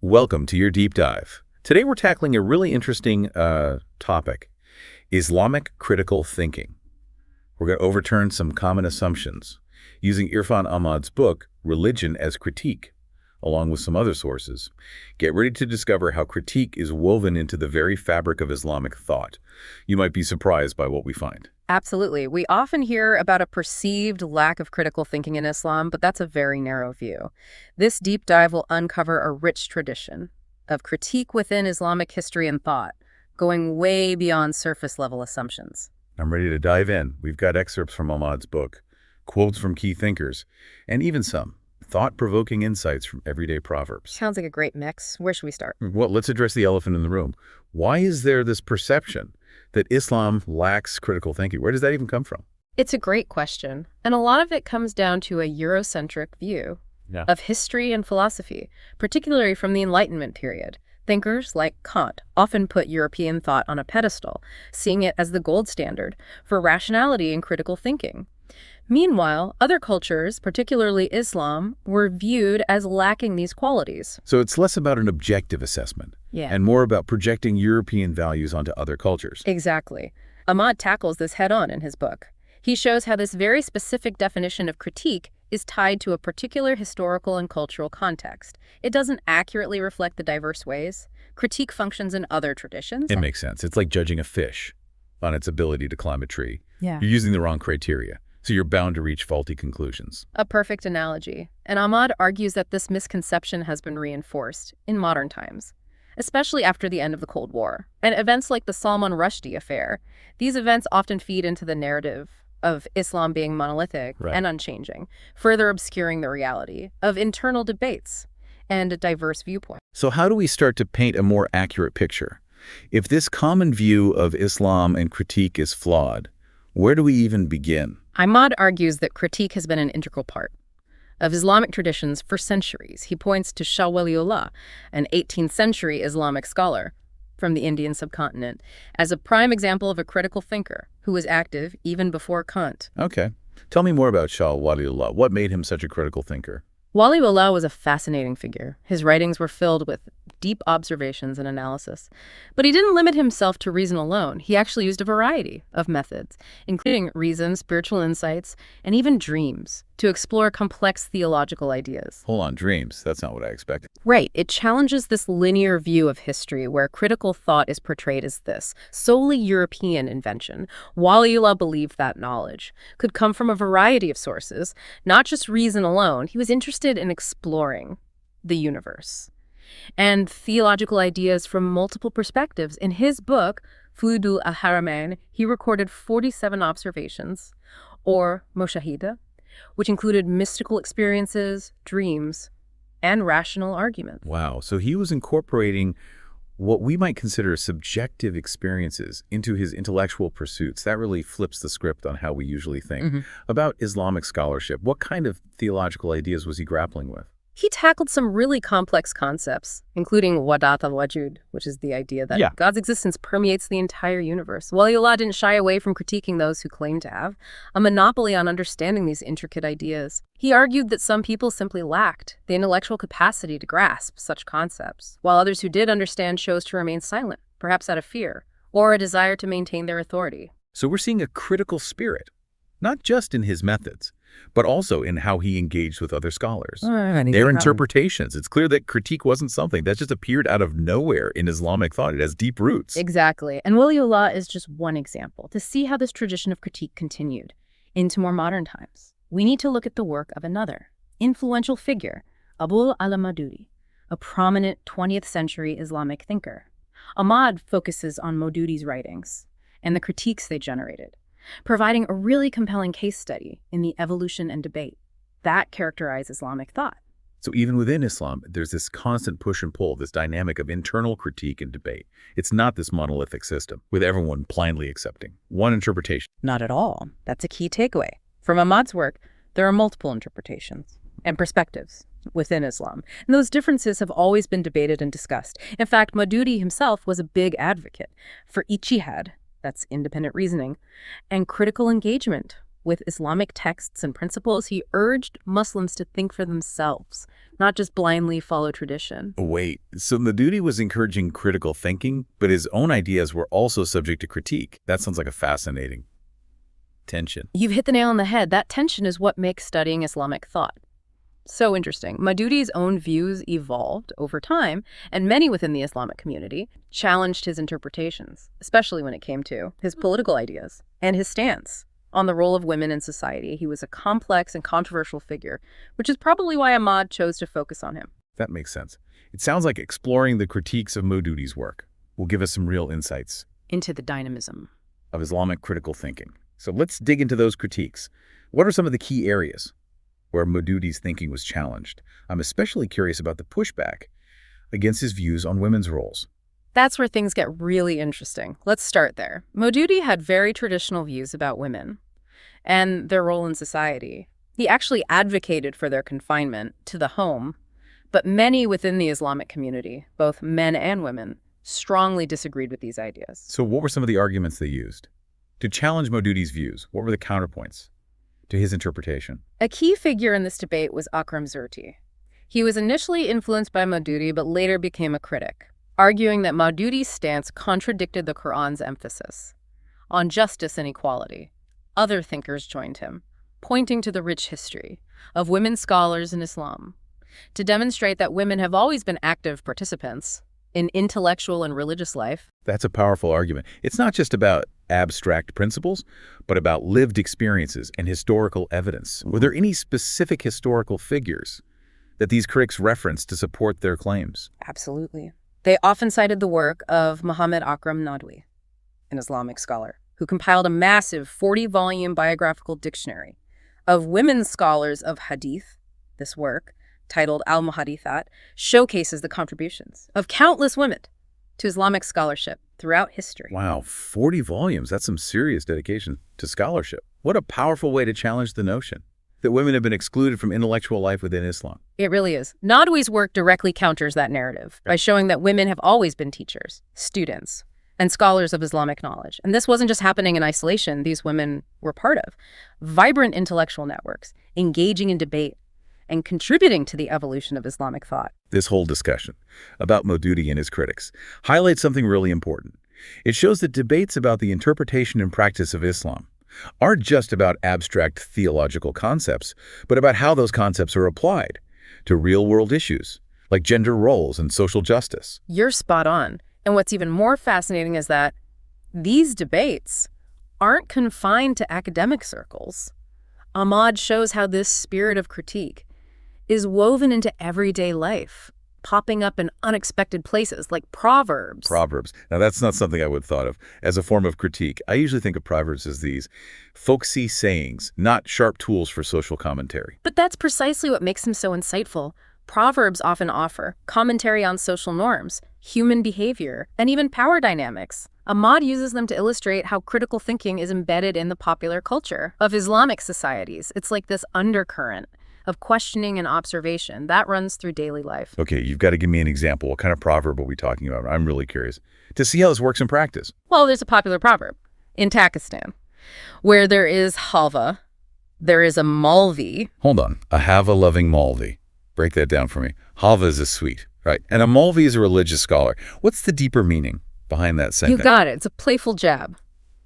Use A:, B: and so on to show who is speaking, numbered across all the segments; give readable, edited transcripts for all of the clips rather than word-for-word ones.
A: Welcome to your deep dive. Today we're tackling a really interesting topic, Islamic critical thinking. We're going to overturn some common assumptions using Irfan Ahmad's book, Religion as Critique, along with some other sources. Get ready to discover how critique is woven into the very fabric of Islamic thought. You might be surprised by what we find.
B: Absolutely. We often hear about a perceived lack of critical thinking in Islam, but that's a very narrow view. This deep dive will uncover a rich tradition of critique within Islamic history and thought, going way beyond surface-level assumptions.
A: I'm ready to dive in. We've got excerpts from Ahmad's book, quotes from key thinkers, and even some thought-provoking insights from everyday proverbs.
B: Sounds like a great mix. Where should we start?
A: Well, let's address the elephant in the room. Why is there this perception that Islam lacks critical thinking? Where does that even come from?
B: It's a great question, and a lot of it comes down to a Eurocentric view of history and philosophy, particularly from the Enlightenment period. Thinkers like Kant often put European thought on a pedestal, seeing it as the gold standard for rationality and critical thinking. Meanwhile, other cultures, particularly Islam, were viewed as lacking these qualities.
A: So it's less about an objective assessment and more about projecting European values onto other cultures.
B: Exactly. Ahmad tackles this head-on in his book. He shows how this very specific definition of critique is tied to a particular historical and cultural context. It doesn't accurately reflect the diverse ways critique functions in other traditions.
A: It makes sense. It's like judging a fish on its ability to climb a tree.
B: Yeah.
A: You're using the wrong criteria, so you're bound to reach faulty conclusions.
B: A perfect analogy. And Ahmad argues that this misconception has been reinforced in modern times, especially after the end of the Cold War. And events like the Salman Rushdie affair, these events often feed into the narrative of Islam being monolithic and unchanging, further obscuring the reality of internal debates and a diverse viewpoint.
A: So how do we start to paint a more accurate picture? If this common view of Islam and critique is flawed, where do we even begin?
B: Ahmad argues that critique has been an integral part of Islamic traditions for centuries. He points to Shah Waliullah, an 18th century Islamic scholar from the Indian subcontinent, as a prime example of a critical thinker who was active even before Kant.
A: Okay. Tell me more about Shah Waliullah. What made him such a critical thinker?
B: Waliullah was a fascinating figure. His writings were filled with deep observations and analysis. But he didn't limit himself to reason alone. He actually used a variety of methods, including reason, spiritual insights, and even dreams, to explore complex theological ideas.
A: Hold on, dreams. That's not what I expected.
B: Right. It challenges this linear view of history where critical thought is portrayed as this solely European invention. Waliullah believed that knowledge could come from a variety of sources, not just reason alone. He was interested in exploring the universe and theological ideas from multiple perspectives. In his book, Fudul al-Haramain, he recorded 47 observations, or moshahida, which included mystical experiences, dreams, and rational arguments.
A: Wow. So he was incorporating what we might consider subjective experiences into his intellectual pursuits. That really flips the script on how we usually think about Islamic scholarship. What kind of theological ideas was he grappling with?
B: He tackled some really complex concepts, including wadat al-wajud, which is the idea that God's existence permeates the entire universe. Waliullah didn't shy away from critiquing those who claim to have a monopoly on understanding these intricate ideas. He argued that some people simply lacked the intellectual capacity to grasp such concepts, while others who did understand chose to remain silent, perhaps out of fear, or a desire to maintain their authority.
A: So we're seeing a critical spirit, not just in his methods, but also in how he engaged with other scholars. Their interpretations. It's clear that critique wasn't something that just appeared out of nowhere in Islamic thought. It has deep roots.
B: Exactly. And Waliullah is just one example. To see how this tradition of critique continued into more modern times, we need to look at the work of another influential figure, Abul al-Maududi, a prominent 20th century Islamic thinker. Ahmad focuses on Maududi's writings and the critiques they generated, providing a really compelling case study in the evolution and debate that characterize Islamic thought.
A: So even within Islam, there's this constant push and pull, this dynamic of internal critique and debate. It's not this monolithic system with everyone blindly accepting one interpretation.
B: Not at all. That's a key takeaway. From Ahmad's work, there are multiple interpretations and perspectives within Islam. And those differences have always been debated and discussed. In fact, Maududi himself was a big advocate for ijtihad, that's independent reasoning, and critical engagement with Islamic texts and principles, he urged Muslims to think for themselves, not just blindly follow tradition.
A: Wait, so Maududi was encouraging critical thinking, but his own ideas were also subject to critique. That sounds like a fascinating tension.
B: You've hit the nail on the head. That tension is what makes studying Islamic thought so interesting. Maududi's own views evolved over time, and many within the Islamic community challenged his interpretations, especially when it came to his political ideas and his stance on the role of women in society. He was a complex and controversial figure, which is probably why Ahmad chose to focus on him.
A: That makes sense. It sounds like exploring the critiques of Maududi's work will give us some real insights
B: Into the dynamism
A: of Islamic critical thinking. So let's dig into those critiques. What are some of the key areas where Maududi's thinking was challenged? I'm especially curious about the pushback against his views on women's roles.
B: That's where things get really interesting. Let's start there. Maududi had very traditional views about women and their role in society. He actually advocated for their confinement to the home, but many within the Islamic community, both men and women, strongly disagreed with these ideas.
A: So what were some of the arguments they used to challenge Maududi's views? What were the counterpoints to his interpretation?
B: A key figure in this debate was Akram Zurti. He was initially influenced by Maududi, but later became a critic, arguing that Maududi's stance contradicted the Quran's emphasis on justice and equality. Other thinkers joined him, pointing to the rich history of women scholars in Islam to demonstrate that women have always been active participants in intellectual and religious life.
A: That's a powerful argument. It's not just about abstract principles, but about lived experiences and historical evidence. Were there any specific historical figures that these critics referenced to support their claims?
B: Absolutely. They often cited the work of Muhammad Akram Nadwi, an Islamic scholar, who compiled a massive 40-volume biographical dictionary of women scholars of hadith. This work, titled Al-Muhadithat, showcases the contributions of countless women to Islamic scholarship throughout history.
A: Wow, 40 volumes. That's some serious dedication to scholarship. What a powerful way to challenge the notion that women have been excluded from intellectual life within Islam.
B: It really is. Nadwi's work directly counters that narrative by showing that women have always been teachers, students, and scholars of Islamic knowledge. And this wasn't just happening in isolation. These women were part of vibrant intellectual networks, engaging in debate, and contributing to the evolution of Islamic thought.
A: This whole discussion about Maududi and his critics highlights something really important. It shows that debates about the interpretation and practice of Islam aren't just about abstract theological concepts, but about how those concepts are applied to real-world issues like gender roles and social justice.
B: You're spot on. And what's even more fascinating is that these debates aren't confined to academic circles. Ahmad shows how this spirit of critique is woven into everyday life, popping up in unexpected places like Proverbs.
A: Proverbs. Now, that's not something I would have thought of as a form of critique. I usually think of Proverbs as these folksy sayings, not sharp tools for social commentary.
B: But that's precisely what makes them so insightful. Proverbs often offer commentary on social norms, human behavior, and even power dynamics. Ahmad uses them to illustrate how critical thinking is embedded in the popular culture of Islamic societies. It's like this undercurrent of questioning and observation that runs through daily life.
A: Okay, you've got to give me an example. What kind of proverb are we talking about? I'm really curious to see how this works in practice.
B: Well, there's a popular proverb in Pakistan where there is halva, there is a malvi.
A: Hold on. A halva-loving Malvi. Break that down for me. Halva is a sweet, right? And a Malvi is a religious scholar. What's the deeper meaning behind that sentence?
B: You got it. It's a playful jab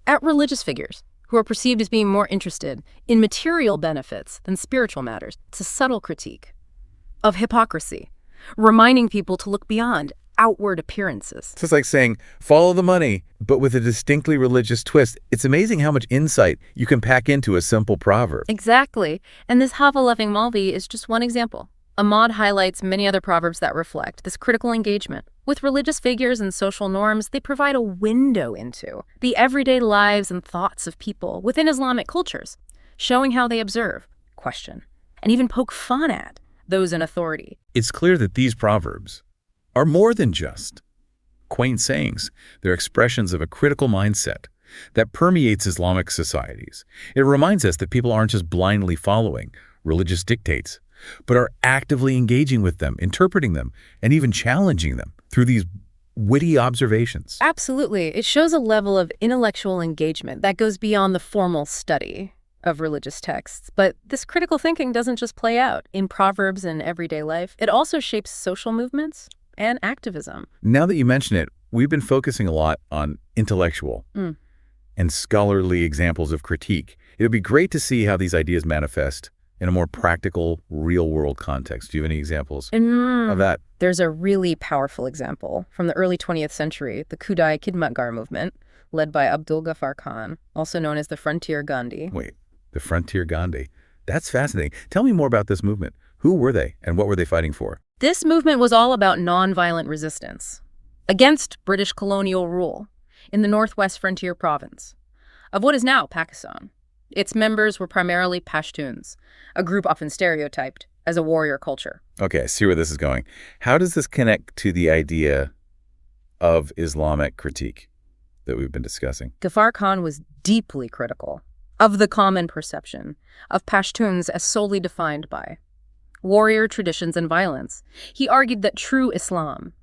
B: at religious figures who are perceived as being more interested in material benefits than spiritual matters. It's a subtle critique of hypocrisy, reminding people to look beyond outward appearances.
A: So it's like saying, follow the money, but with a distinctly religious twist. It's amazing how much insight you can pack into a simple proverb.
B: Exactly. And this halva-loving Malvi is just one example. Ahmad highlights many other proverbs that reflect this critical engagement with religious figures and social norms. They provide a window into the everyday lives and thoughts of people within Islamic cultures, showing how they observe, question, and even poke fun at those in authority.
A: It's clear that these proverbs are more than just quaint sayings. They're expressions of a critical mindset that permeates Islamic societies. It reminds us that people aren't just blindly following religious dictates, but are actively engaging with them, interpreting them, and even challenging them through these witty observations.
B: Absolutely. It shows a level of intellectual engagement that goes beyond the formal study of religious texts. But this critical thinking doesn't just play out in proverbs and everyday life. It also shapes social movements and activism.
A: Now that you mention it, we've been focusing a lot on intellectual and scholarly examples of critique. It would be great to see how these ideas manifest in a more practical, real-world context. Do you have any examples of that?
B: There's a really powerful example from the early 20th century, the Khudai Khidmatgar movement, led by Abdul Ghaffar Khan, also known as the Frontier Gandhi.
A: Wait, the Frontier Gandhi. That's fascinating. Tell me more about this movement. Who were they, and what were they fighting for?
B: This movement was all about nonviolent resistance against British colonial rule in the northwest frontier province of what is now Pakistan. Its members were primarily Pashtuns, a group often stereotyped as a warrior culture.
A: Okay, I see where this is going. How does this connect to the idea of Islamic critique that we've been discussing?
B: Ghaffar Khan was deeply critical of the common perception of Pashtuns as solely defined by warrior traditions and violence. He argued that true Islam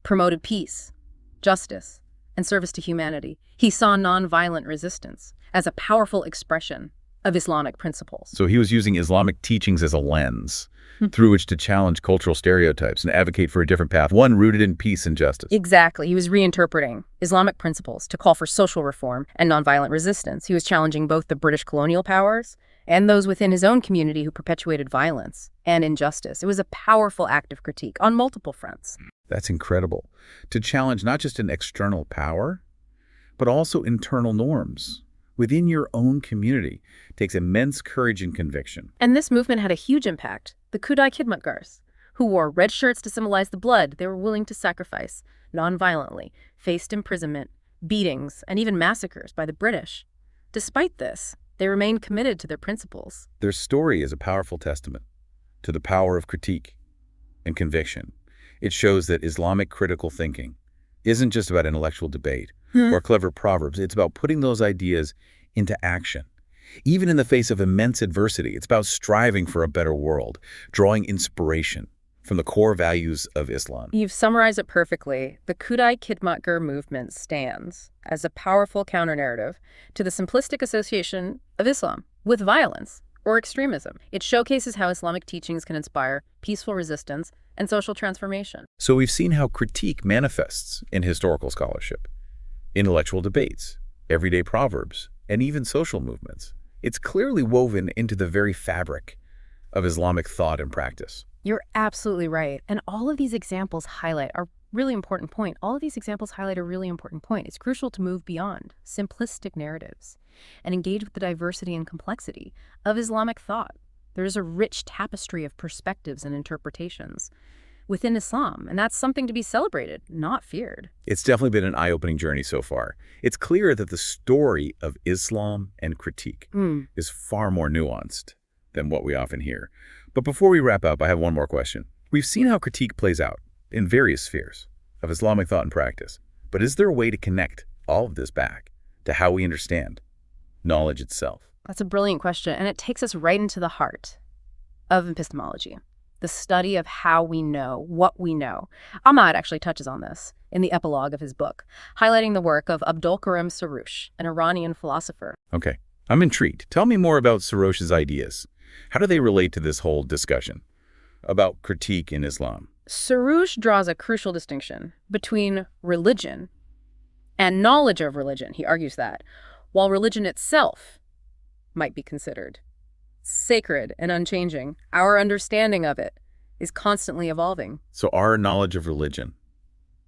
B: promoted peace, justice, and service to humanity. He saw nonviolent resistance as a powerful expression of Islamic principles.
A: So he was using Islamic teachings as a lens through which to challenge cultural stereotypes and advocate for a different path, one rooted in peace and justice.
B: Exactly. He was reinterpreting Islamic principles to call for social reform and nonviolent resistance. He was challenging both the British colonial powers and those within his own community who perpetuated violence and injustice. It was a powerful act of critique on multiple fronts.
A: That's incredible. To challenge not just an external power, but also internal norms within your own community takes immense courage and conviction.
B: And this movement had a huge impact. The Khudai Khidmatgars, who wore red shirts to symbolize the blood they were willing to sacrifice non-violently, faced imprisonment, beatings, and even massacres by the British. Despite this, they remained committed to their principles.
A: Their story is a powerful testament to the power of critique and conviction. It shows that Islamic critical thinking isn't just about intellectual debate or clever proverbs. It's about putting those ideas into action. Even in the face of immense adversity, it's about striving for a better world, drawing inspiration from the core values of Islam.
B: You've summarized it perfectly. The Khudai Khidmatgar movement stands as a powerful counter-narrative to the simplistic association of Islam with violence or extremism. It showcases how Islamic teachings can inspire peaceful resistance and social transformation.
A: So we've seen how critique manifests in historical scholarship, intellectual debates, everyday proverbs, and even social movements. It's clearly woven into the very fabric of Islamic thought and practice.
B: You're absolutely right. And all of these examples highlight a really important point. It's crucial to move beyond simplistic narratives and engage with the diversity and complexity of Islamic thought. There's a rich tapestry of perspectives and interpretations within Islam, and that's something to be celebrated, not feared.
A: It's definitely been an eye-opening journey so far. It's clear that the story of Islam and critique is far more nuanced than what we often hear. But before we wrap up, I have one more question. We've seen how critique plays out in various spheres of Islamic thought and practice. But is there a way to connect all of this back to how we understand knowledge itself?
B: That's a brilliant question, and it takes us right into the heart of epistemology, the study of how we know what we know. Ahmad actually touches on this in the epilogue of his book, highlighting the work of Abdul Karim Soroush, an Iranian philosopher.
A: Okay, I'm intrigued. Tell me more about Soroush's ideas. How do they relate to this whole discussion about critique in Islam?
B: Soroush draws a crucial distinction between religion and knowledge of religion. He argues that, while religion itself might be considered sacred and unchanging, our understanding of it is constantly evolving.
A: So our knowledge of religion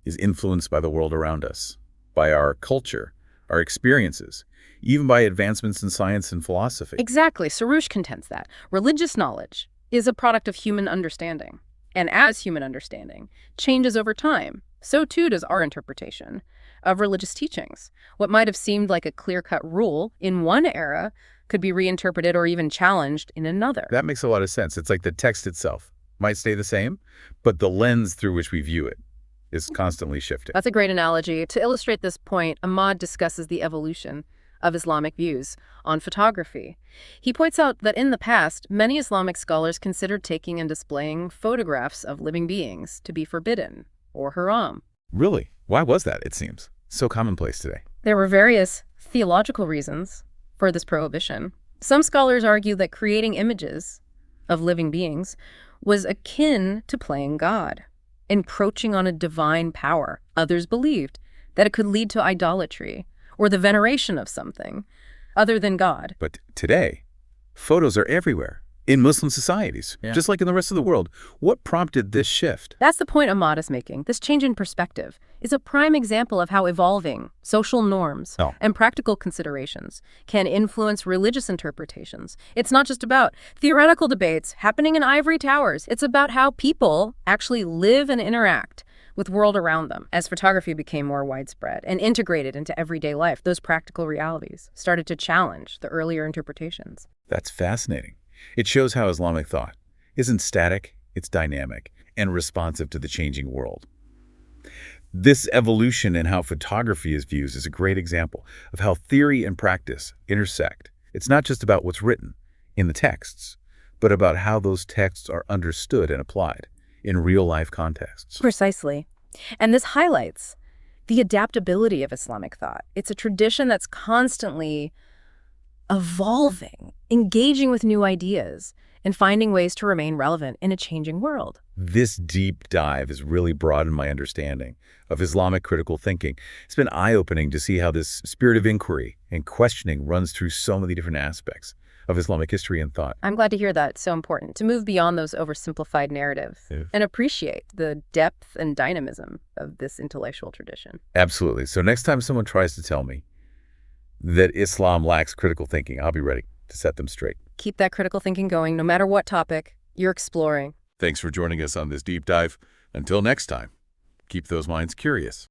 A: is influenced by the world around us, by our culture, our experiences, even by advancements in science and philosophy.
B: Exactly. Soroush contends that religious knowledge is a product of human understanding. And as human understanding changes over time, so too does our interpretation of religious teachings. What might have seemed like a clear-cut rule in one era could be reinterpreted or even challenged in another.
A: That makes a lot of sense. It's like the text itself might stay the same, but the lens through which we view it is constantly shifting.
B: That's a great analogy. To illustrate this point, Ahmad discusses the evolution of Islamic views on photography. He points out that in the past, many Islamic scholars considered taking and displaying photographs of living beings to be forbidden or haram.
A: Really? Why was that, it seems? So commonplace today.
B: There were various theological reasons for this prohibition. Some scholars argue that creating images of living beings was akin to playing God, encroaching on a divine power. Others believed that it could lead to idolatry or the veneration of something other than God.
A: But today, photos are everywhere in Muslim societies, just like in the rest of the world. What prompted this shift?
B: That's the point Ahmad is making. This change in perspective is a prime example of how evolving social norms and practical considerations can influence religious interpretations. It's not just about theoretical debates happening in ivory towers. It's about how people actually live and interact with the world around them. As photography became more widespread and integrated into everyday life, those practical realities started to challenge the earlier interpretations.
A: That's fascinating. It shows how Islamic thought isn't static, it's dynamic and responsive to the changing world. This evolution in how photography is viewed is a great example of how theory and practice intersect. It's not just about what's written in the texts, but about how those texts are understood and applied in real-life contexts.
B: Precisely. And this highlights the adaptability of Islamic thought. It's a tradition that's constantly evolving, engaging with new ideas, and finding ways to remain relevant in a changing world.
A: This deep dive has really broadened my understanding of Islamic critical thinking. It's been eye-opening to see how this spirit of inquiry and questioning runs through so many different aspects of Islamic history and thought.
B: I'm glad to hear that. It's so important to move beyond those oversimplified narratives and appreciate the depth and dynamism of this intellectual tradition.
A: Absolutely. So next time someone tries to tell me that Islam lacks critical thinking, I'll be ready to set them straight.
B: Keep that critical thinking going, no matter what topic you're exploring.
A: Thanks for joining us on this deep dive. Until next time, keep those minds curious.